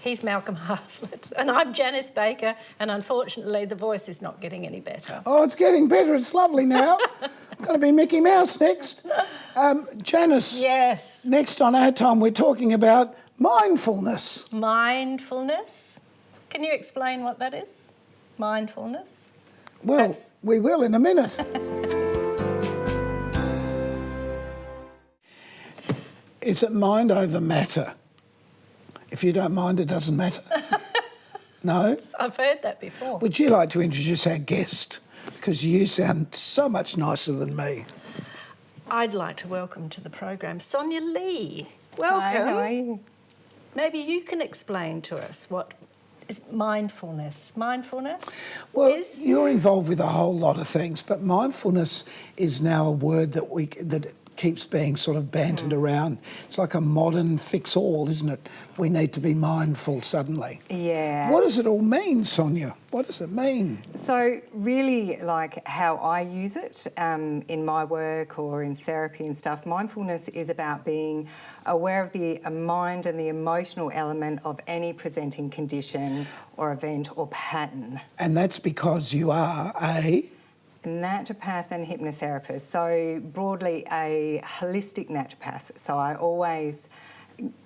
He's Malcolm Haslett, and I'm Janice Baker, and unfortunately the voice is not getting any better. Oh, it's getting better. It's lovely now. Going to be Mickey Mouse next. Janice. Yes. Next on our time, we're talking about mindfulness. Mindfulness. Can you explain what that is? Mindfulness? Well, Perhaps. we will in a minute. Is it mind over matter? If you don't mind, it doesn't matter. No? I've heard that before. Would you like to introduce our guest? Because you sound so much nicer than me. I'd like to welcome to the program Sonya Lee. Welcome. Hi, how are you? Maybe you can explain to us what is mindfulness. Mindfulness Well, is... you're involved with a whole lot of things, but mindfulness is now a word that keeps being sort of bantered around. It's like a modern fix-all, isn't it? We need to be mindful suddenly. Yeah. What does it all mean, Sonya? What does it mean? So really, like how I use it in my work or in therapy and stuff, mindfulness is about being aware of the mind and the emotional element of any presenting condition or event or pattern. And that's because you are a... naturopath and hypnotherapist, so broadly a holistic naturopath. So I always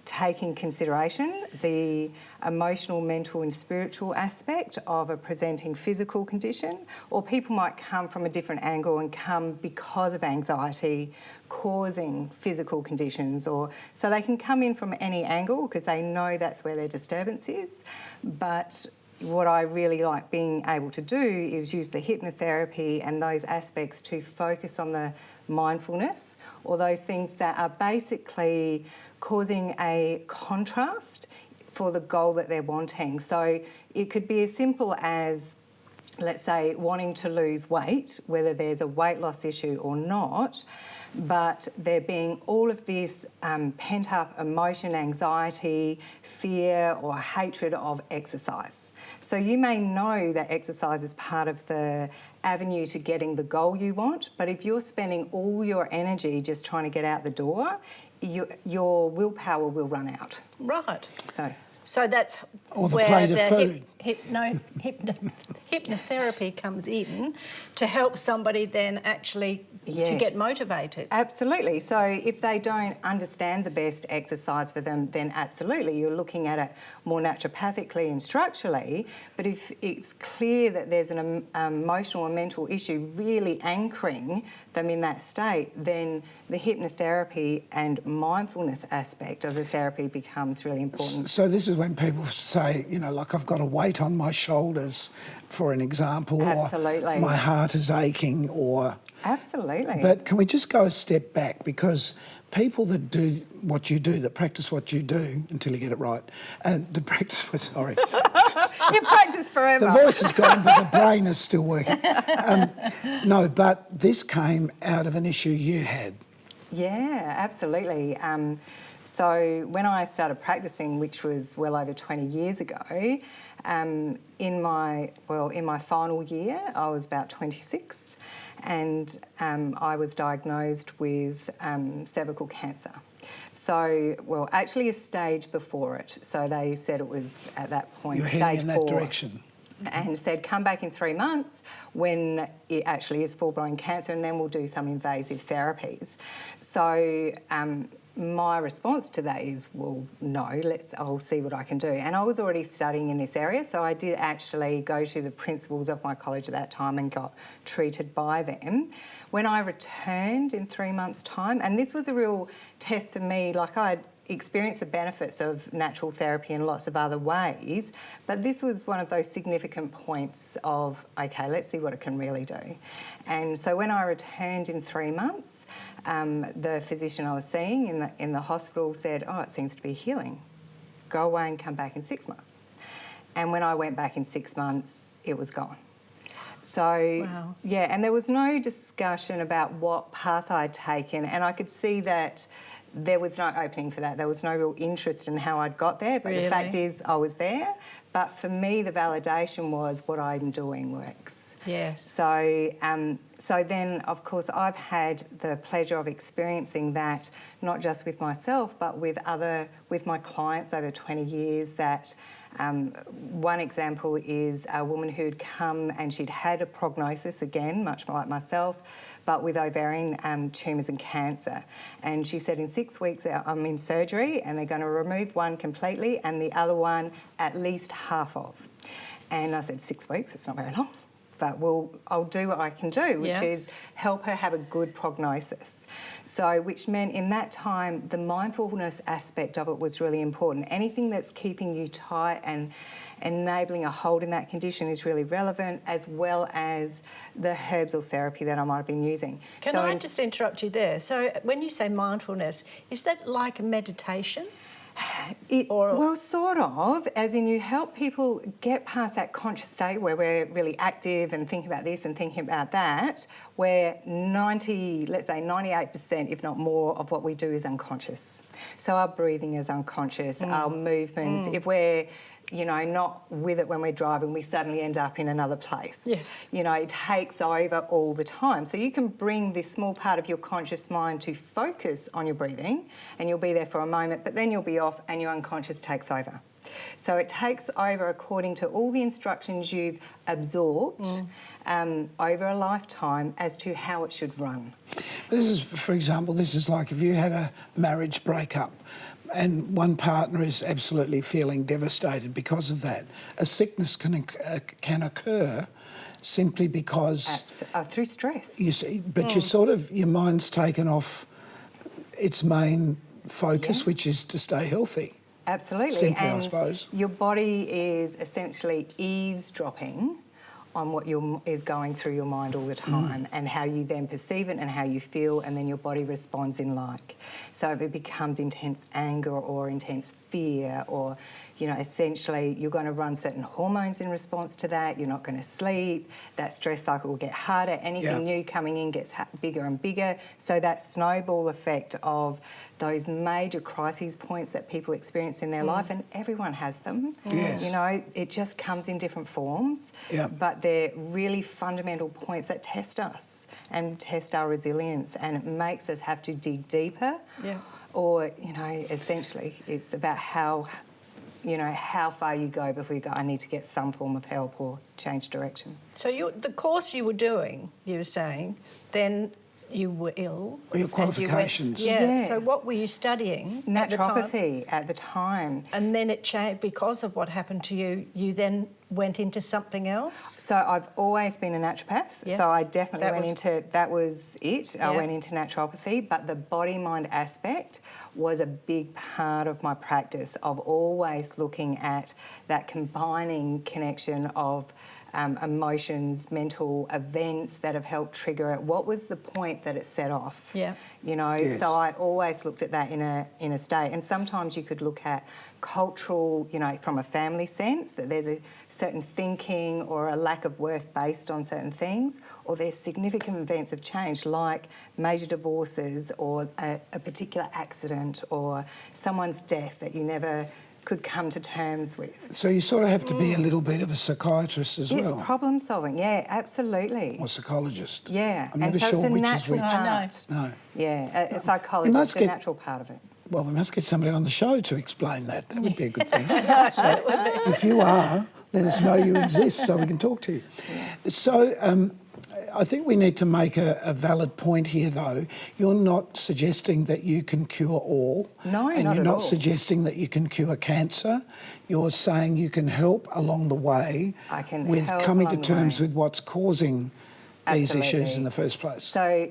take in consideration the emotional, mental and spiritual aspect of a presenting physical condition, or people might come from a different angle and come because of anxiety causing physical conditions, or so they can come in from any angle because they know that's where their disturbance is. But what I really like being able to do is use the hypnotherapy and those aspects to focus on the mindfulness, or those things that are basically causing a contrast for the goal that they're wanting. So it could be as simple as, let's say, wanting to lose weight, whether there's a weight loss issue or not, but there being all of this pent-up emotion, anxiety, fear or hatred of exercise. So you may know that exercise is part of the avenue to getting the goal you want, but if you're spending all your energy just trying to get out the door, your willpower will run out. Right. So that's or the where plate of the food. hypnotherapy comes in to help somebody then actually to get motivated. Absolutely. So if they don't understand the best exercise for them, then absolutely you're looking at it more naturopathically and structurally. But if it's clear that there's an emotional and mental issue really anchoring them in that state, then the hypnotherapy and mindfulness aspect of the therapy becomes really important. So this is when people say, you know, like I've got a weight on my shoulders, for an example, Absolutely. or my heart is aching, or... Absolutely. But can we just go a step back, because people that do what you do, that practice what you do until you get it right, and the practice, sorry. You practice forever. The voice is gone, but the brain is still working. No, but this came out of an issue you had. Yeah, absolutely. So when I started practicing, which was well over 20 years ago, in my final year, I was about 26, and I was diagnosed with cervical cancer. So, well, actually a stage before it. So they said it was at that point You're stage heading in that 4. direction. And said, come back in 3 months when it actually is full-blown cancer, and then we'll do some invasive therapies. So my response to that is, well, no, I'll see what I can do. And I was already studying in this area, so I did actually go to the principals of my college at that time and got treated by them. When I returned in 3 months' time, and this was a real test for me, like I'd experienced the benefits of natural therapy in lots of other ways, but this was one of those significant points of, okay, let's see what it can really do. And so when I returned in 3 months, the physician I was seeing in the hospital said, oh, it seems to be healing. Go away and come back in 6 months. And when I went back in 6 months, it was gone. So, wow. Yeah, and there was no discussion about what path I'd taken, and I could see that there was no opening for that. There was no real interest in how I'd got there, but Really? The fact is I was there. But for me, the validation was what I'm doing works. Yes. So, so then, of course, I've had the pleasure of experiencing that, not just with myself, but with my clients over 20 years. That one example is a woman who'd come and she'd had a prognosis, again, much like myself, but with ovarian tumours and cancer. And she said, in 6 weeks, I'm in surgery and they're going to remove one completely and the other one at least half of. And I said, 6 weeks, it's not very long. But I'll do what I can do, which is help her have a good prognosis. So, which meant in that time, the mindfulness aspect of it was really important. Anything that's keeping you tight and enabling a hold in that condition is really relevant, as well as the herbs or therapy that I might have been using. Can I just interrupt you there? So when you say mindfulness, is that like meditation? Well, sort of, as in you help people get past that conscious state where we're really active and thinking about this and thinking about that, where 98%, if not more, of what we do is unconscious. So our breathing is unconscious, our movements, if we're not with it when we're driving, we suddenly end up in another place. Yes. It takes over all the time. So you can bring this small part of your conscious mind to focus on your breathing and you'll be there for a moment, but then you'll be off and your unconscious takes over. So it takes over according to all the instructions you've absorbed over a lifetime as to how it should run. This is, for example, this is like if you had a marriage breakup and one partner is absolutely feeling devastated because of that. A sickness can occur simply because... through stress. You see, but your mind's taken off its main focus, which is to stay healthy. Absolutely. Simply, and I suppose. Your body is essentially eavesdropping on what is going through your mind all the time and how you then perceive it and how you feel, and then your body responds in like. So if it becomes intense anger or intense fear or, essentially you're going to run certain hormones in response to that, you're not going to sleep, that stress cycle will get harder, anything new coming in gets bigger and bigger. So that snowball effect of those major crises points that people experience in their life, and everyone has them, it just comes in different forms, but they're really fundamental points that test us and test our resilience, and it makes us have to dig deeper. Or, essentially it's about how far you go before you go, I need to get some form of help or change direction. So the course you were doing, you were saying, then you were ill. Or your qualifications. Yes. So what were you studying Naturopathy at the time. And then it changed because of what happened to you. You then went into something else? So I've always been a naturopath. Yes. So I definitely that was it. Yeah. I went into naturopathy, but the body-mind aspect was a big part of my practice of always looking at that combining connection of emotions, mental events that have helped trigger it. What was the point that it set off? So I always looked at that in a state. And sometimes you could look at cultural, from a family sense, that there's a certain thinking or a lack of worth based on certain things, or there's significant events of change like major divorces or a particular accident or someone's death that you never could come to terms with. So you sort of have to be a little bit of a psychiatrist as well. It's problem solving, absolutely. Or psychologist. Yeah. I'm never sure which is which. No. Yeah, a psychologist, a natural part of it. Well, we must get somebody on the show to explain that. That would be a good thing. So if you are, let us know you exist so we can talk to you. So I think we need to make a valid point here, though. You're not suggesting that you can cure all. No, and not you're at not all. Suggesting that you can cure cancer. You're saying you can help along the way with coming to terms with what's causing these issues in the first place. So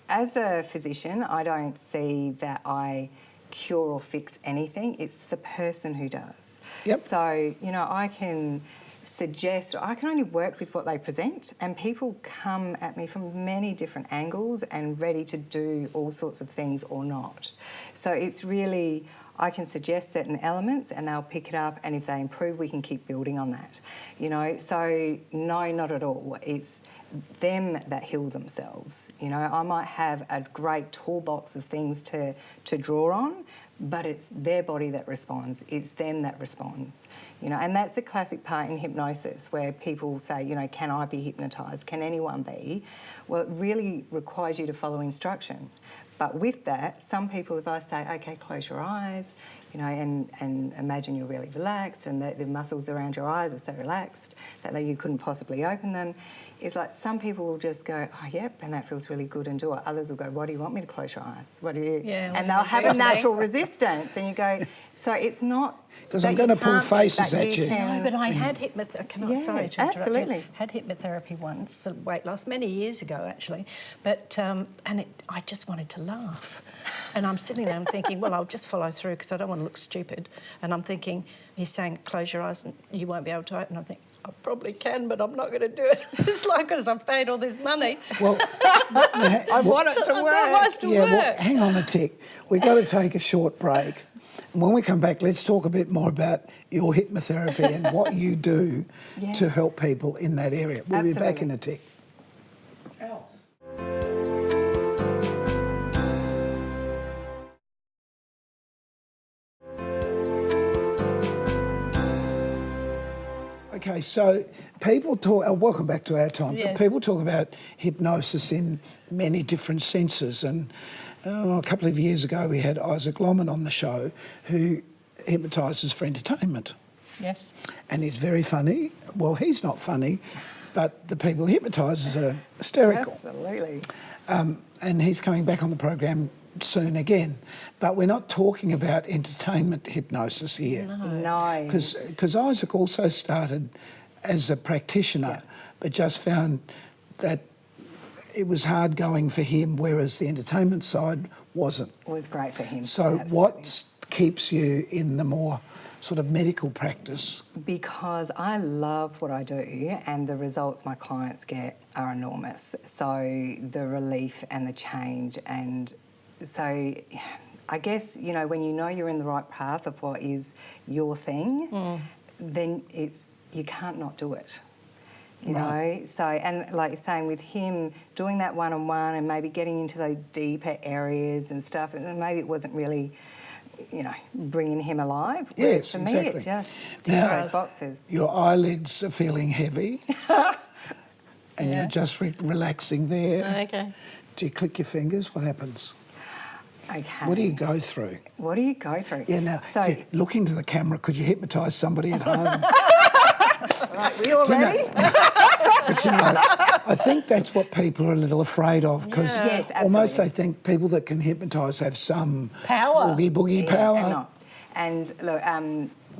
as a physician, I don't see that I cure or fix anything. It's the person who does. So, I can suggest, I can only work with what they present, and people come at me from many different angles and ready to do all sorts of things or not. So it's really, I can suggest certain elements and they'll pick it up, and if they improve, we can keep building on that. So no, not at all. It's them that heal themselves. I might have a great toolbox of things to draw on, but it's their body that responds, it's them that responds, you know, and that's the classic part in hypnosis where people say, you know, can I be hypnotised? Can anyone be? Well, it really requires you to follow instruction. But with that, some people, if I say, okay, close your eyes, you know, and imagine you're really relaxed and the muscles around your eyes are so relaxed that you couldn't possibly open them, it's like some people will just go, oh, yep, and that feels really good and do it. Others will go, why do you want me to close your eyes? What do you? Yeah, and they'll have a natural resistance. And you go, so it's not... Because I'm going to pull faces at you. No, but I had hypnotherapy. Sorry to interrupt absolutely. you. Had hypnotherapy once for weight loss many years ago, actually. But I just wanted to laugh, and I'm sitting there, I'm thinking, well, I'll just follow through because I don't want to look stupid. And I'm thinking, he's saying, close your eyes and you won't be able to open. I think, I probably can, but I'm not going to do it. It's like, because I've paid all this money. Well, I want it to work. Well, hang on a tick. We've got to take a short break. And when we come back, let's talk a bit more about your hypnotherapy and what you do to help people in that area. We'll be back in a tick. Out. Okay, so people talk, welcome back to our time, Yeah. people talk about hypnosis in many different senses, and a couple of years ago we had Isaac Lomond on the show who hypnotises for entertainment. Yes. And he's very funny. Well, he's not funny, but the people he hypnotises are hysterical. Absolutely. And he's coming back on the program soon again. But we're not talking about entertainment hypnosis here. No. Because Isaac also started as a practitioner, but just found that it was hard going for him, whereas the entertainment side wasn't. It was great for him. So absolutely. what keeps you in the more sort of medical practice? Because I love what I do and the results my clients get are enormous. So the relief and the change, and so I guess, you know, when you know you're in the right path of what is your thing, then you can't not do it. You know, so, and like you're saying, with him doing that one-on-one and maybe getting into those deeper areas and stuff, and maybe it wasn't really, you know, bringing him alive. Whereas for me, it just ticks those boxes. Your eyelids are feeling heavy and you're just relaxing there. Okay. Do you click your fingers? What happens? Okay. What do you go through? What do you go through? Yeah, now, so, if you look into the camera, could you hypnotise somebody at home? right, we all ready? But you know, I think that's what people are a little afraid of, because Yes, almost absolutely. they think people that can hypnotise have some Power. boogie power. And not. And look,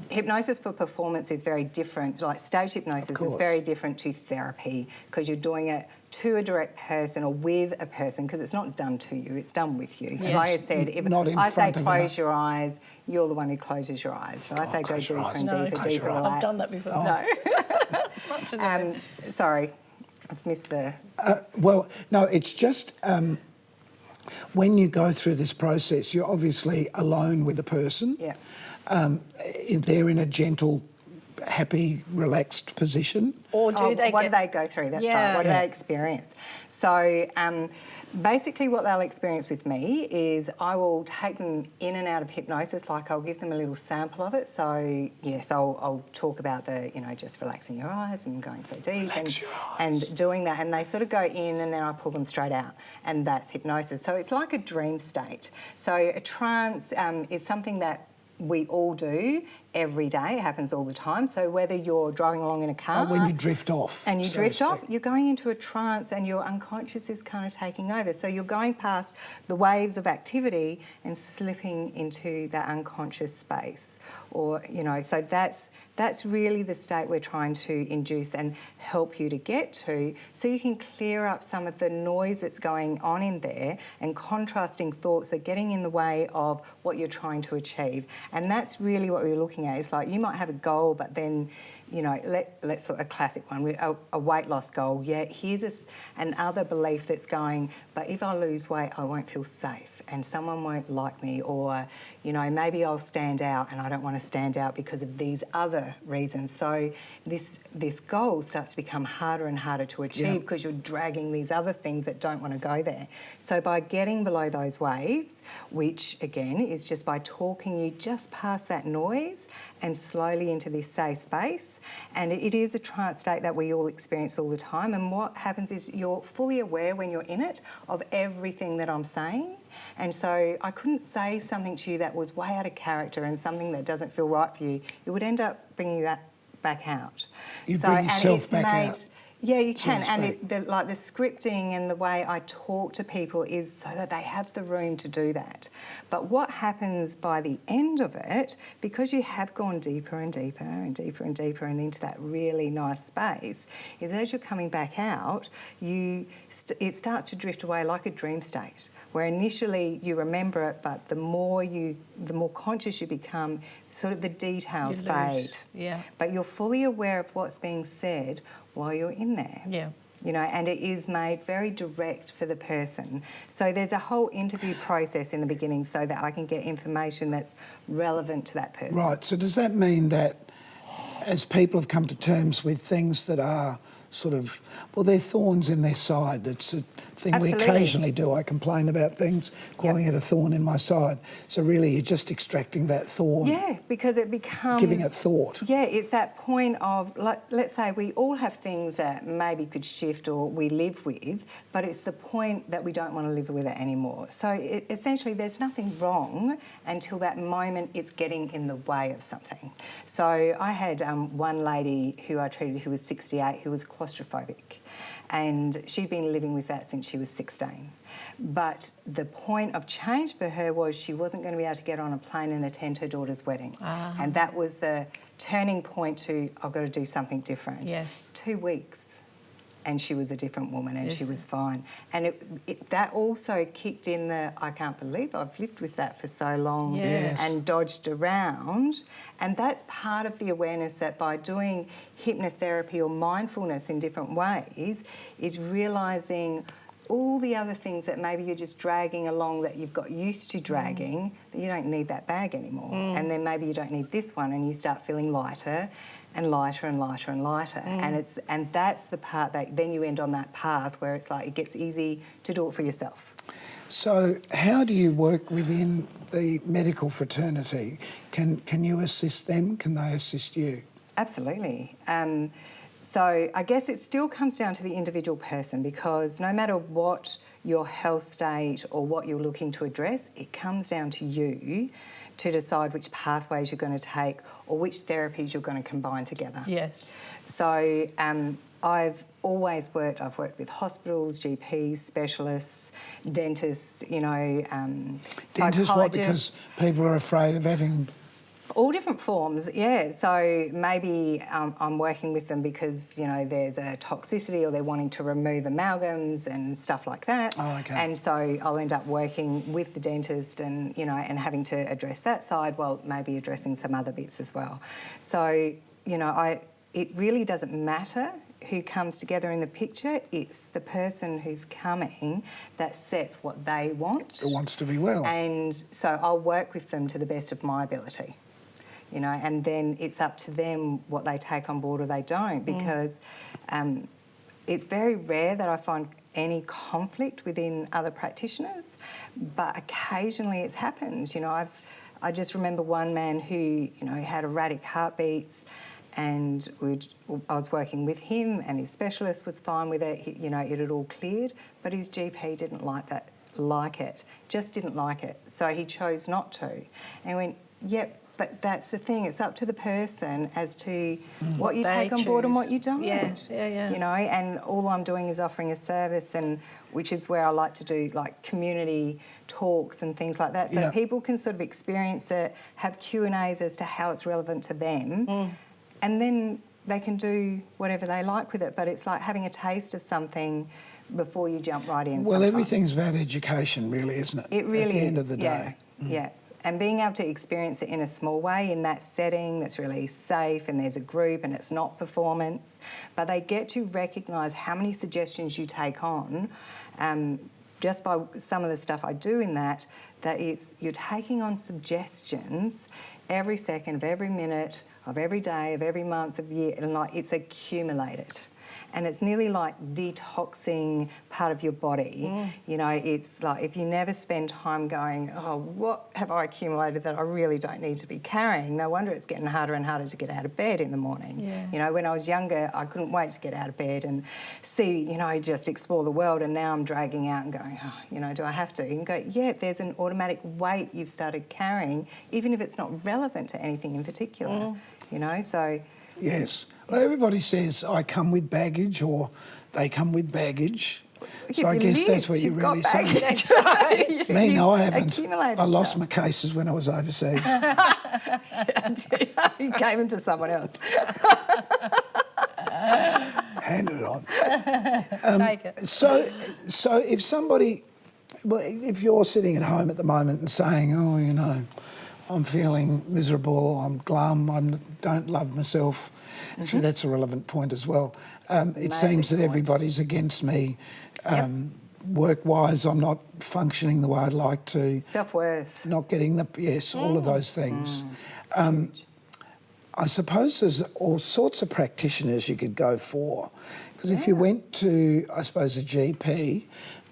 hypnosis for performance is very different. Like stage hypnosis is very different to therapy because you're doing it to a direct person or with a person, because it's not done to you, it's done with you. Yes. Like I said, if Not in I say front of close your eyes, you're the one who closes your eyes. If I say go close your deeper eyes. and No, deeper, close deeper, your eyes. relax. I've done that before. No. Sorry, I've missed the... Well, no, it's just when you go through this process, you're obviously alone with a person. Yeah. They're in a gentle, happy, relaxed position. Or do they what do they go through? That's right. What do they experience? So basically what they'll experience with me is I will take them in and out of hypnosis, like I'll give them a little sample of it. So, yes, I'll talk about the, you know, just relaxing your eyes and going so deep and doing that. And they sort of go in and then I pull them straight out. And that's hypnosis. So it's like a dream state. So a trance is something that we all do every day. It happens all the time. So whether you're driving along in a car... when you drift off. And you drift off, you're going into a trance and your unconscious is kind of taking over. So you're going past the waves of activity and slipping into that unconscious space. Or, you know, so that's really the state we're trying to induce and help you to get to, so you can clear up some of the noise that's going on in there and contrasting thoughts that are getting in the way of what you're trying to achieve. And that's really what we're looking at. It's like you might have a goal, but then, you know, let's a classic one, a weight loss goal. Yeah, here's another belief that's going, but if I lose weight, I won't feel safe and someone won't like me, or, you know, maybe I'll stand out and I don't want to stand out because of these other reasons. So this goal starts to become harder and harder to achieve because you're dragging these other things that don't want to go there. So by getting below those waves, which again is just by talking you just past that noise and slowly into this safe space, and it is a trance state that we all experience all the time, and what happens is you're fully aware when you're in it of everything that I'm saying. And so I couldn't say something to you that was way out of character and something that doesn't feel right for you. It would end up bringing you back out. You bring yourself back out. Yeah, you can. And the scripting and the way I talk to people is so that they have the room to do that. But what happens by the end of it, because you have gone deeper and deeper and deeper and deeper and into that really nice space, is as you're coming back out, it starts to drift away like a dream state, where initially you remember it, but the more conscious you become, sort of the details fade. Yeah. But you're fully aware of what's being said while you're in there. Yeah. You know, and it is made very direct for the person. So there's a whole interview process in the beginning so that I can get information that's relevant to that person. Right, so does that mean that as people have come to terms with things that are sort of, well, they're thorns in their side. It's a thing we occasionally do. I complain about things, calling it a thorn in my side. So really you're just extracting that thorn. Yeah, because it becomes... Giving it thought. Yeah, it's that point of, like, let's say we all have things that maybe could shift or we live with, but it's the point that we don't want to live with it anymore. So essentially there's nothing wrong until that moment it's getting in the way of something. So I had one lady who I treated who was 68 who was claustrophobic, and she'd been living with that since she was 16. But the point of change for her was she wasn't going to be able to get on a plane and attend her daughter's wedding. And that was the turning point to, I've got to do something different. Yes. 2 weeks and she was a different woman and she was fine. And that also kicked in the, I can't believe I've lived with that for so long and dodged around. And that's part of the awareness that by doing hypnotherapy or mindfulness in different ways is realising all the other things that maybe you're just dragging along that you've got used to dragging, that you don't need that bag anymore. And then maybe you don't need this one and you start feeling lighter and lighter and lighter and lighter. And that's the part that then you end on that path where it's like it gets easy to do it for yourself. So how do you work within the medical fraternity? Can you assist them? Can they assist you? Absolutely. So I guess it still comes down to the individual person, because no matter what your health state or what you're looking to address, it comes down to you to decide which pathways you're going to take or which therapies you're going to combine together. Yes. So I've always worked with hospitals, GPs, specialists, dentists, you know, Dentists, what? Because people are afraid of having... All different forms, yeah. So maybe I'm working with them because, you know, there's a toxicity or they're wanting to remove amalgams and stuff like that. Oh, okay. And so I'll end up working with the dentist and, you know, and having to address that side while maybe addressing some other bits as well. So, you know, it really doesn't matter who comes together in the picture. It's the person who's coming that sets what they want. Who wants to be well. And so I'll work with them to the best of my ability. You know, and then it's up to them what they take on board or they don't, because it's very rare that I find any conflict within other practitioners, but occasionally it's happened. You know, I just remember one man who, you know, had erratic heartbeats, and I was working with him and his specialist was fine with it. You know, it had all cleared, but his GP didn't like it, just didn't like it. So he chose not to. And he went, yep. But that's the thing, it's up to the person as to what you take on board and what you don't. Yeah. You know, and all I'm doing is offering a service, and which is where I like to do like community talks and things like that, so people can sort of experience it, have Q&As as to how it's relevant to them, and then they can do whatever they like with it. But it's like having a taste of something before you jump right in. Well, everything's about education, really, isn't it? It really is. At the end of the day. Yeah. And being able to experience it in a small way, in that setting that's really safe and there's a group and it's not performance, but they get to recognise how many suggestions you take on just by some of the stuff I do in that you're taking on suggestions every second of every minute of every day of every month of year, and like it's accumulated. And it's nearly like detoxing part of your body. You know, it's like if you never spend time going, oh, what have I accumulated that I really don't need to be carrying? No wonder it's getting harder and harder to get out of bed in the morning. Yeah. You know, when I was younger, I couldn't wait to get out of bed and see, you know, just explore the world. And now I'm dragging out and going, oh, you know, do I have to? You can go, yeah, there's an automatic weight you've started carrying, even if it's not relevant to anything in particular, you know, so... Yes. Well, everybody says I come with baggage or they come with baggage. So I guess that's what you're really saying. That's right. Me, no, I haven't. Accumulated I lost stuff. my cases when I was overseas. You gave them to someone else. Hand it on. Take it. So if somebody, well, if you're sitting at home at the moment and saying, oh, you know, I'm feeling miserable, I'm glum, I don't love myself. Actually, that's a relevant point as well. It seems that point. everybody's against me. Work-wise, I'm not functioning the way I'd like to. Self-worth. Not getting the, yes, all of those things. I suppose there's all sorts of practitioners you could go for. Because if you went to, I suppose, a GP,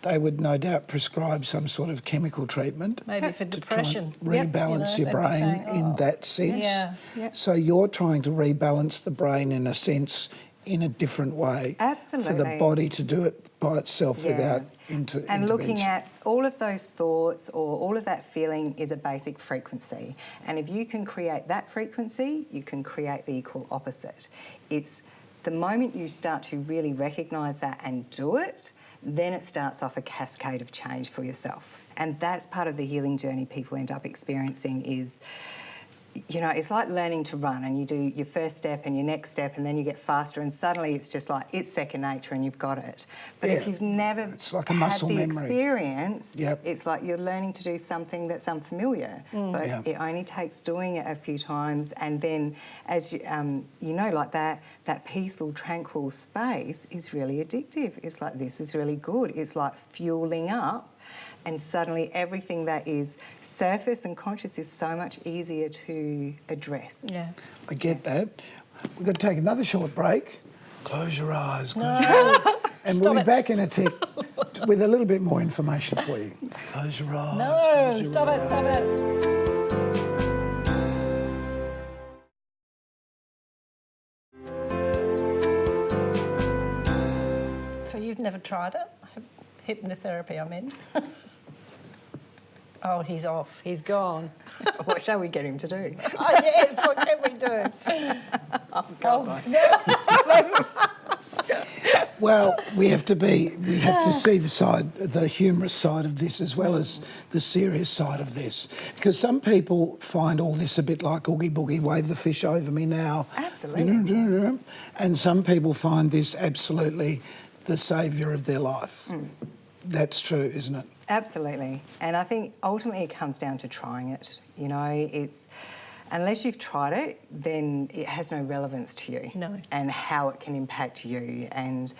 they would no doubt prescribe some sort of chemical treatment. Maybe for to try depression. and rebalance You know, your they'd be brain saying, in oh, that sense. yeah. Yep. So you're trying to rebalance the brain in a sense, in a different way. Absolutely. For the body to do it by itself without And intervention. looking at all of those thoughts or all of that feeling is a basic frequency. And if you can create that frequency, you can create the equal opposite. It's the moment you start to really recognise that and do it, then it starts off a cascade of change for yourself. And that's part of the healing journey people end up experiencing is, you know, it's like learning to run and you do your first step and your next step and then you get faster and suddenly it's just like, it's second nature and you've got it. But if you've never it's like a muscle had the memory. experience, Yep. it's like you're learning to do something that's unfamiliar. But it only takes doing it a few times and then as you, you know, like that peaceful, tranquil space is really addictive. It's like, this is really good. It's like fueling up. And suddenly everything that is surface and conscious is so much easier to address. Yeah. I get that. We've got to take another short break. Close your eyes. Close your eyes. And we'll be back in a tick with a little bit more information for you. Close your eyes. No, close your stop eyes. it, stop it. So you've never tried it? Hypnotherapy, I mean. Oh, he's off. He's gone. What shall we get him to do? Oh, yes, what can we do? Oh, God. Well, we have to see the humorous side of this as well as the serious side of this. Because some people find all this a bit like Oogie Boogie, wave the fish over me now. Absolutely. And some people find this absolutely the saviour of their life. That's true, isn't it? Absolutely. And I think ultimately it comes down to trying it. You know, it's unless you've tried it, then it has no relevance to you. No. And how it can impact you. And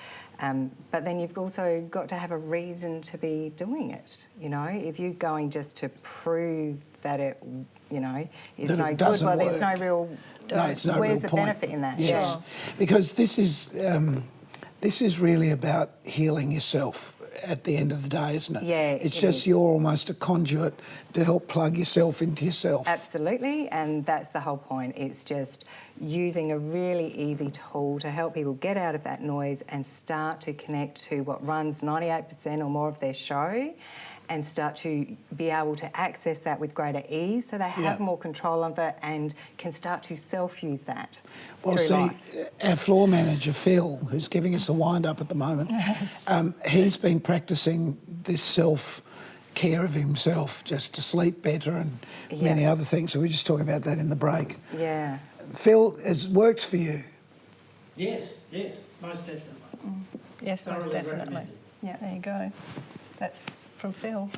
but then you've also got to have a reason to be doing it. You know, if you're going just to prove that it, you know, is That no it good, doesn't well, there's no work. real. No, it's no where's real the point. benefit in that? Yes. Sure. Because this is really about healing yourself at the end of the day, isn't it? Yeah, It's it just is. you're almost a conduit to help plug yourself into yourself. Absolutely, and that's the whole point. It's just using a really easy tool to help people get out of that noise and start to connect to what runs 98% or more of their show and start to be able to access that with greater ease so they have more control of it and can start to self-use that Well, through see, life. our floor manager, Phil, who's giving us a wind-up at the moment, he's been practising this self-care of himself just to sleep better and many other things. So we're just talking about that in the break. Yeah. Phil, it works for you. Yes, most definitely. Yes, most Thoroughly definitely. recommended. Yeah. There you go. That's from Phil.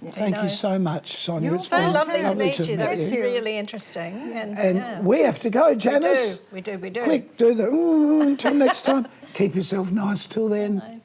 Thank you so much, Sonya. You're It's So been lovely to meet you. That was you. really interesting. And yeah. we have to go, Janice. We do. Quick, do the until next time. Keep yourself nice till then.